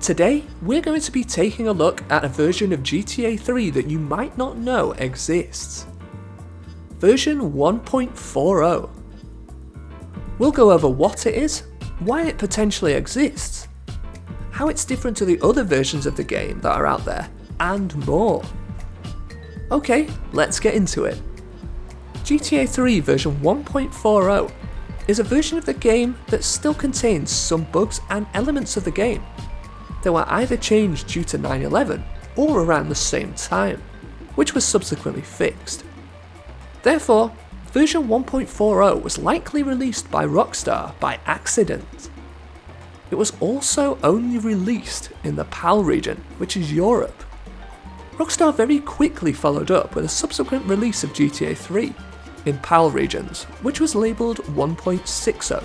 Today, we're going to be taking a look at a version of GTA 3 that you might not know exists. Version 1.40. We'll go over what it is, why it potentially exists, how it's different to the other versions of the game that are out there, and more. Okay, let's get into it. GTA 3 version 1.40 is a version of the game that still contains some bugs and elements of the game that were either changed due to 9/11 or around the same time, which was subsequently fixed. Therefore, version 1.40 was likely released by Rockstar by accident. It was also only released in the PAL region, which is Europe. Rockstar very quickly followed up with a subsequent release of GTA 3 in PAL regions, which was labelled 1.60,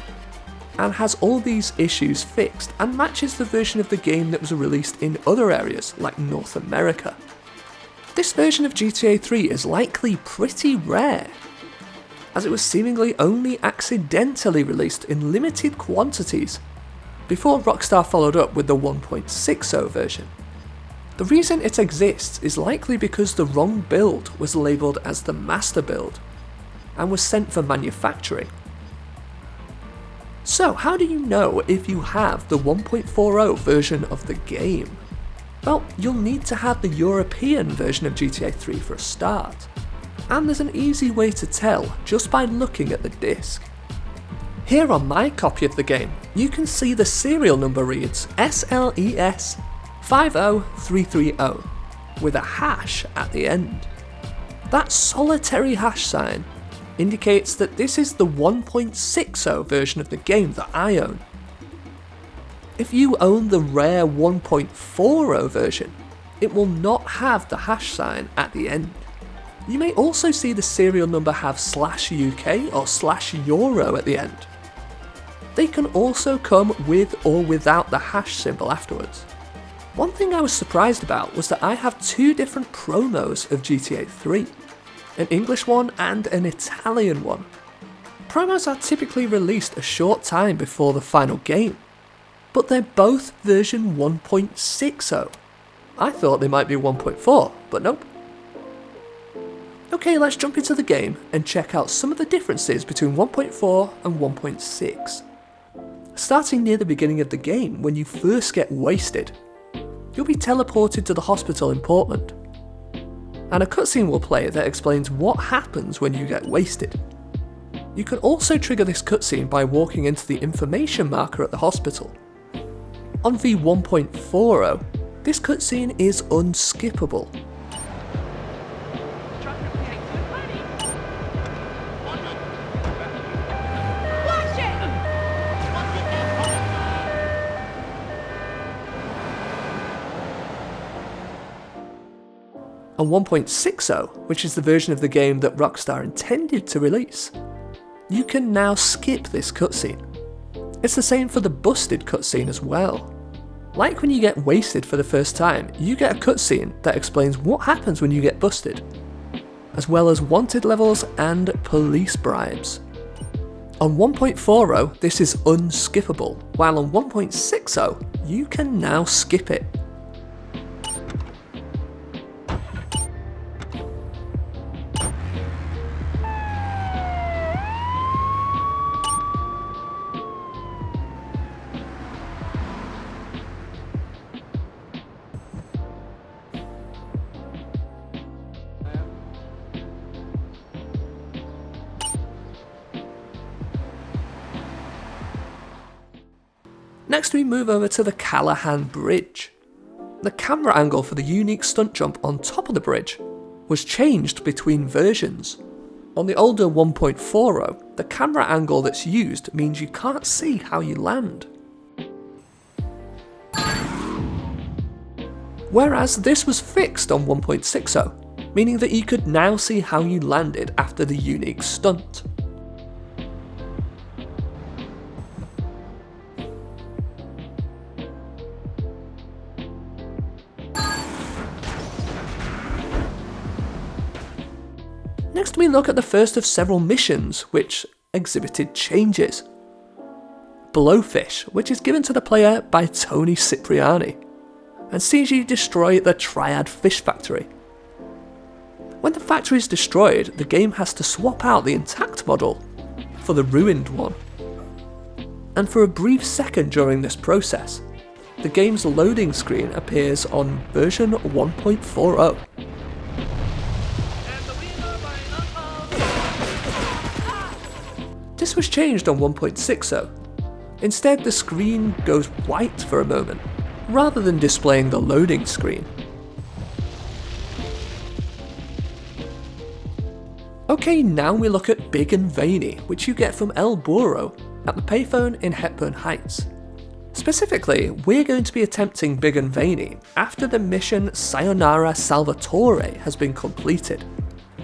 and has all these issues fixed and matches the version of the game that was released in other areas like North America. This version of GTA 3 is likely pretty rare, as it was seemingly only accidentally released in limited quantities before Rockstar followed up with the 1.60 version. The reason it exists is likely because the wrong build was labelled as the master build and was sent for manufacturing. So how do you know if you have the 1.40 version of the game? Well, you'll need to have the European version of GTA 3 for a start, and there's an easy way to tell just by looking at the disc. Here on my copy of the game, you can see the serial number reads SLES 50330 with a hash at the end. That solitary hash sign indicates that this is the 1.60 version of the game that I own. If you own the rare 1.40 version, it will not have the hash sign at the end. You may also see the serial number have /UK or /Euro at the end. They can also come with or without the hash symbol afterwards. One thing I was surprised about was that I have two different promos of GTA 3. An English one and an Italian one. Promos are typically released a short time before the final game, but they're both version 1.60. I thought they might be 1.4, but nope. Okay, let's jump into the game and check out some of the differences between 1.4 and 1.6. Starting near the beginning of the game, when you first get wasted, you'll be teleported to the hospital in Portland, and a cutscene will play that explains what happens when you get wasted. You can also trigger this cutscene by walking into the information marker at the hospital. On V1.40, this cutscene is unskippable. On 1.60, which is the version of the game that Rockstar intended to release, you can now skip this cutscene. It's the same for the busted cutscene as well. Like when you get wasted for the first time, you get a cutscene that explains what happens when you get busted, as well as wanted levels and police bribes. On 1.40, this is unskippable, while on 1.60, you can now skip it. Next we move over to the Callahan Bridge. The camera angle for the unique stunt jump on top of the bridge was changed between versions. On the older 1.40, the camera angle that's used means you can't see how you land. Whereas this was fixed on 1.60, meaning that you could now see how you landed after the unique stunt. Next we look at the first of several missions which exhibited changes. Blowfish, which is given to the player by Tony Cipriani. and sees you destroy the Triad Fish Factory. When the factory is destroyed, the game has to swap out the intact model for the ruined one. And for a brief second during this process, the game's loading screen appears on version 1.40. This was changed on 1.60. Instead, the screen goes white for a moment, rather than displaying the loading screen. Okay, now we look at Big N Veiny, which you get from El Burro at the payphone in Hepburn Heights. Specifically, we're going to be attempting Big N Veiny after the mission Sayonara Salvatore has been completed.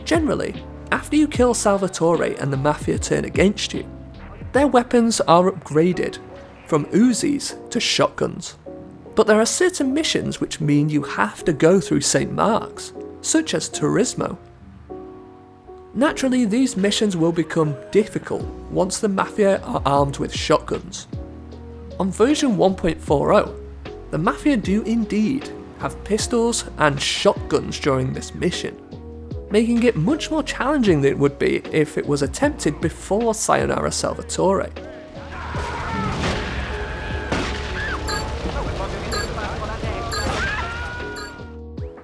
Generally, after you kill Salvatore and the Mafia turn against you, their weapons are upgraded from Uzis to shotguns. But there are certain missions which mean you have to go through St. Mark's, such as Turismo. Naturally, these missions will become difficult once the Mafia are armed with shotguns. On version 1.40, the Mafia do indeed have pistols and shotguns during this mission, making it much more challenging than it would be if it was attempted before Sayonara Salvatore.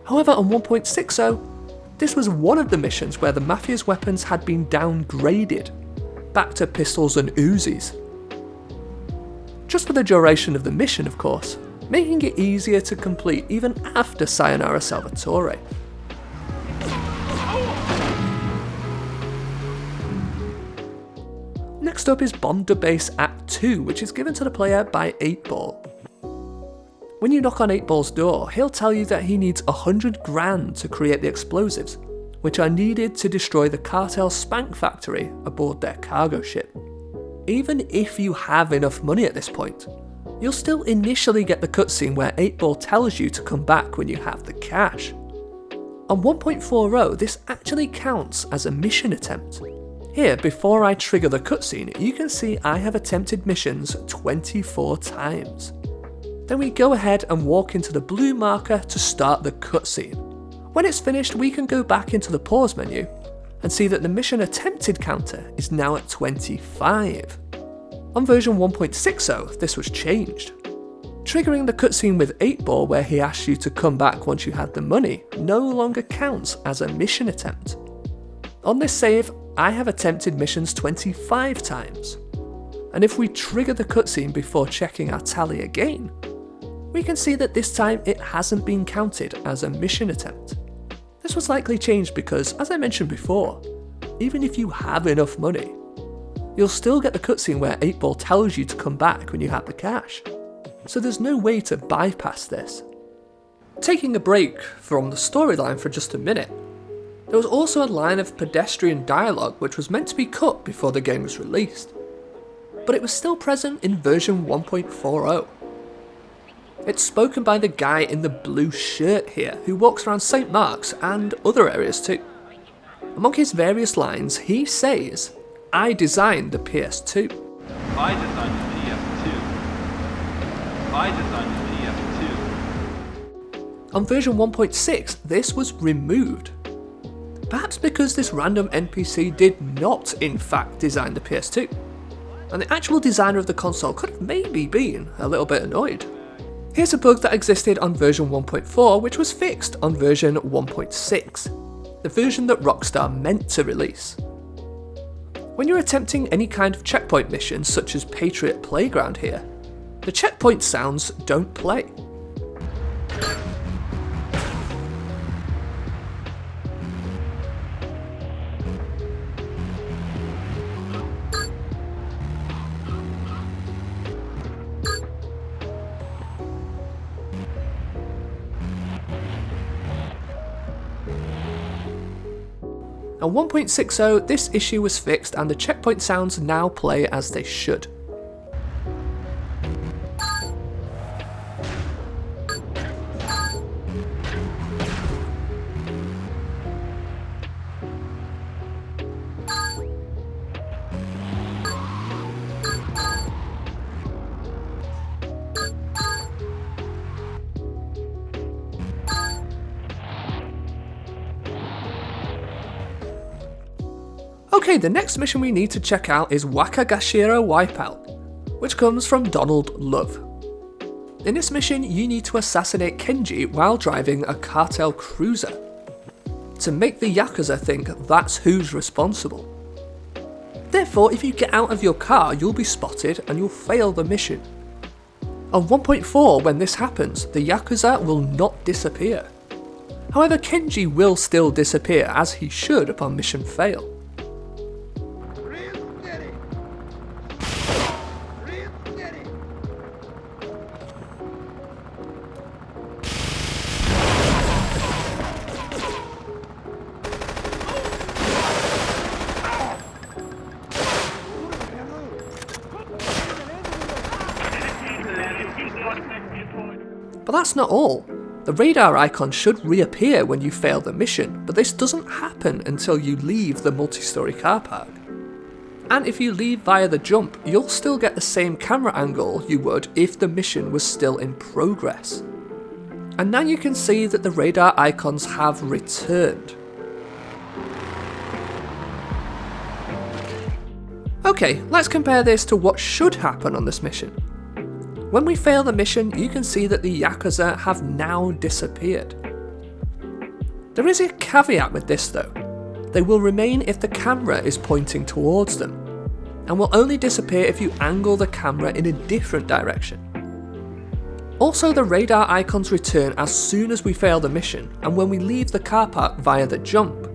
However, on 1.60, this was one of the missions where the Mafia's weapons had been downgraded back to pistols and Uzis. Just for the duration of the mission, of course, making it easier to complete even after Sayonara Salvatore. Next up is Bomb the Base Act 2, which is given to the player by 8ball. When you knock on 8ball's door, he'll tell you that he needs 100 grand to create the explosives, which are needed to destroy the cartel Spank factory aboard their cargo ship. Even if you have enough money at this point, you'll still initially get the cutscene where 8ball tells you to come back when you have the cash. On 1.40, this actually counts as a mission attempt. Here, before I trigger the cutscene, you can see I have attempted missions 24 times. Then we go ahead and walk into the blue marker to start the cutscene. When it's finished, we can go back into the pause menu and see that the mission attempted counter is now at 25. On version 1.60, this was changed. Triggering the cutscene with 8ball where he asks you to come back once you had the money no longer counts as a mission attempt. On this save, I have attempted missions 25 times. And if we trigger the cutscene before checking our tally again, we can see that this time it hasn't been counted as a mission attempt. This was likely changed because, as I mentioned before, even if you have enough money, you'll still get the cutscene where 8ball tells you to come back when you have the cash. So there's no way to bypass this. Taking a break from the storyline for just a minute, there was also a line of pedestrian dialogue which was meant to be cut before the game was released, but it was still present in version 1.40. It's spoken by the guy in the blue shirt here, who walks around St. Mark's and other areas too. Among his various lines, he says, "I designed the PS2. I designed the PS2. I designed the PS2. On version 1.6, this was removed. Perhaps because this random NPC did not in fact design the PS2, and the actual designer of the console could have maybe been a little bit annoyed. Here's a bug that existed on version 1.4 which was fixed on version 1.6, the version that Rockstar meant to release. When you're attempting any kind of checkpoint mission such as Patriot Playground here, the checkpoint sounds don't play. On 1.60, this issue was fixed and the checkpoint sounds now play as they should. Okay, the next mission we need to check out is Waka-Gashira Wipeout, which comes from Donald Love. In this mission, you need to assassinate Kenji while driving a cartel cruiser, to make the Yakuza think that's who's responsible. Therefore, if you get out of your car, you'll be spotted and you'll fail the mission. On 1.4, when this happens, the Yakuza will not disappear. However, Kenji will still disappear, as he should upon mission fail. But that's not all. The radar icon should reappear when you fail the mission, but this doesn't happen until you leave the multi-storey car park. And if you leave via the jump, you'll still get the same camera angle you would if the mission was still in progress. And now you can see that the radar icons have returned. Okay, let's compare this to what should happen on this mission. When we fail the mission, you can see that the Yakuza have now disappeared. There is a caveat with this though. They will remain if the camera is pointing towards them, and will only disappear if you angle the camera in a different direction. Also, the radar icons return as soon as we fail the mission, and when we leave the car park via the jump.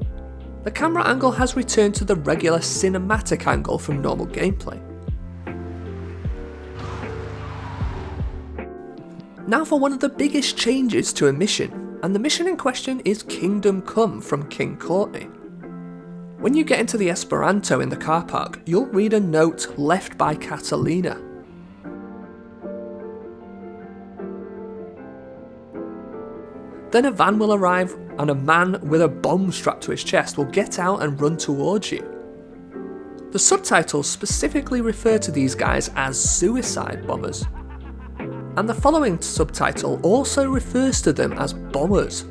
The camera angle has returned to the regular cinematic angle from normal gameplay. Now for one of the biggest changes to a mission, and the mission in question is Kingdom Come from King Courtney. When you get into the Esperanto in the car park, you'll read a note left by Catalina. Then a van will arrive and a man with a bomb strapped to his chest will get out and run towards you. The subtitles specifically refer to these guys as suicide bombers. And the following subtitle also refers to them as bombers.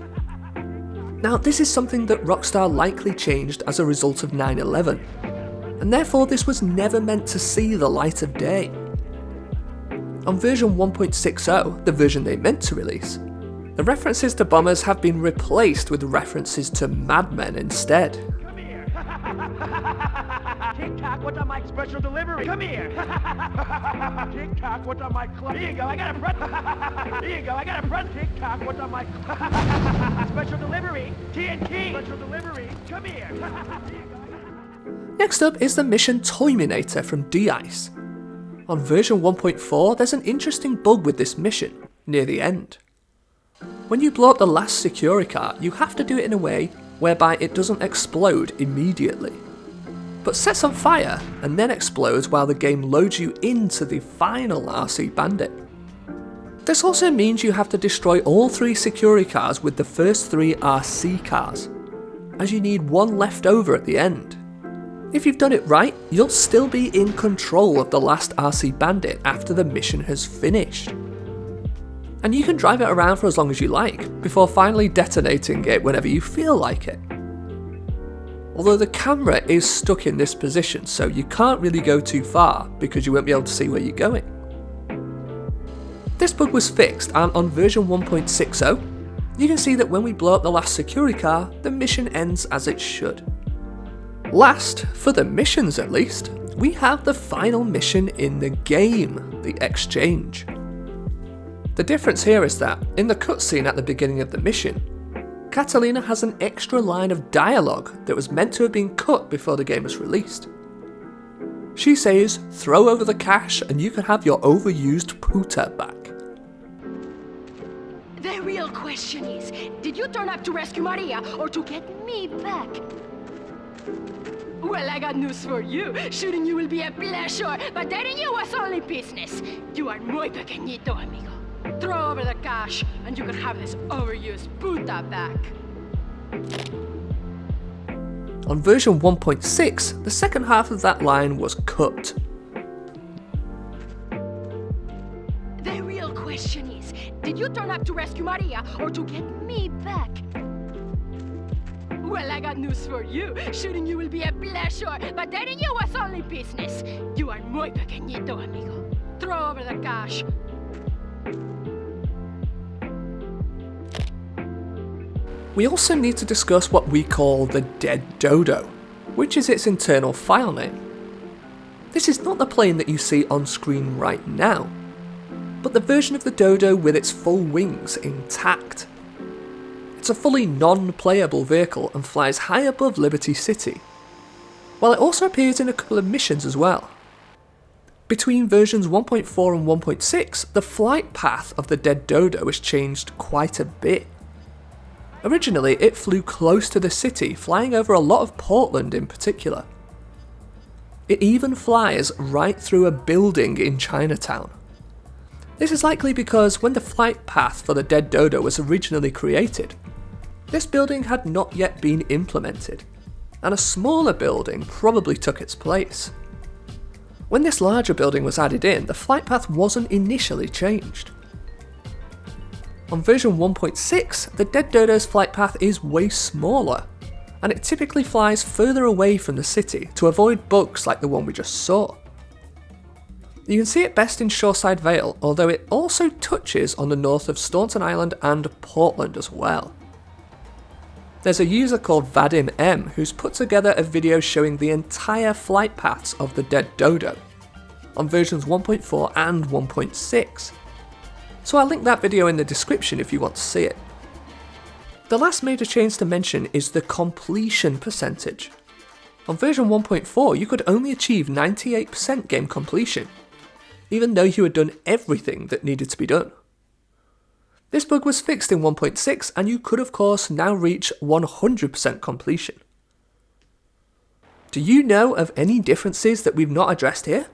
Now, this is something that Rockstar likely changed as a result of 9/11, and therefore this was never meant to see the light of day. On version 1.60, the version they meant to release, the references to bombers have been replaced with references to madmen instead. Come here! TikTok, what's on my special delivery? Come here! TikTok, what's on my club? Here you go, I got a front. Here you go, I got a front. TikTok, what's on my special delivery? TNT! Special delivery, come here! Here you go. Next up is the mission Toyminator from D-Ice. On version 1.4, there's an interesting bug with this mission, near the end. When you blow up the last security car, you have to do it in a way whereby it doesn't explode immediately, but sets on fire and then explodes while the game loads you into the final RC Bandit. This also means you have to destroy all 3 security cars with the first 3 RC cars, as you need one left over at the end. If you've done it right, you'll still be in control of the last RC Bandit after the mission has finished. And you can drive it around for as long as you like, before finally detonating it whenever you feel like it. Although the camera is stuck in this position, so you can't really go too far because you won't be able to see where you're going. This bug was fixed, and on version 1.60, you can see that when we blow up the last security car, the mission ends as it should. Last, for the missions at least, we have the final mission in the game, the exchange. The difference here is that, in the cutscene at the beginning of the mission, Catalina has an extra line of dialogue that was meant to have been cut before the game was released. She says, "Throw over the cash and you can have your overused puta back." The real question is, did you turn up to rescue Maria or to get me back? Well, I got news for you. Shooting you will be a pleasure, but dating you was only business. You are muy pequeñito, amigo. Throw over the cash, and you can have this overused puta back. On version 1.6, the second half of that line was cut. The real question is, did you turn up to rescue Maria or to get me back? Well, I got news for you. Shooting you will be a pleasure, but dating you was only business. You are muy pequeñito, amigo. Throw over the cash. We also need to discuss what we call the Deaddodo, which is its internal file name. This is not the plane that you see on screen right now, but the version of the Dodo with its full wings intact. It's a fully non-playable vehicle and flies high above Liberty City, while it also appears in a couple of missions as well. Between versions 1.4 and 1.6, the flight path of the Deaddodo has changed quite a bit. Originally, it flew close to the city, flying over a lot of Portland in particular. It even flies right through a building in Chinatown. This is likely because when the flight path for the Deaddodo was originally created, this building had not yet been implemented, and a smaller building probably took its place. When this larger building was added in, the flight path wasn't initially changed. On version 1.6, the Deaddodo's flight path is way smaller, and it typically flies further away from the city to avoid bugs like the one we just saw. You can see it best in Shoreside Vale, although it also touches on the north of Staunton Island and Portland as well. There's a user called Vadim M who's put together a video showing the entire flight paths of the Deaddodo on versions 1.4 and 1.6. So I'll link that video in the description if you want to see it. The last major change to mention is the completion percentage. On version 1.4 you could only achieve 98% game completion, even though you had done everything that needed to be done. This bug was fixed in 1.6 and you could of course now reach 100% completion. Do you know of any differences that we've not addressed here?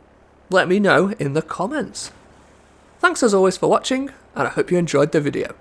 Let me know in the comments. Thanks as always for watching, and I hope you enjoyed the video.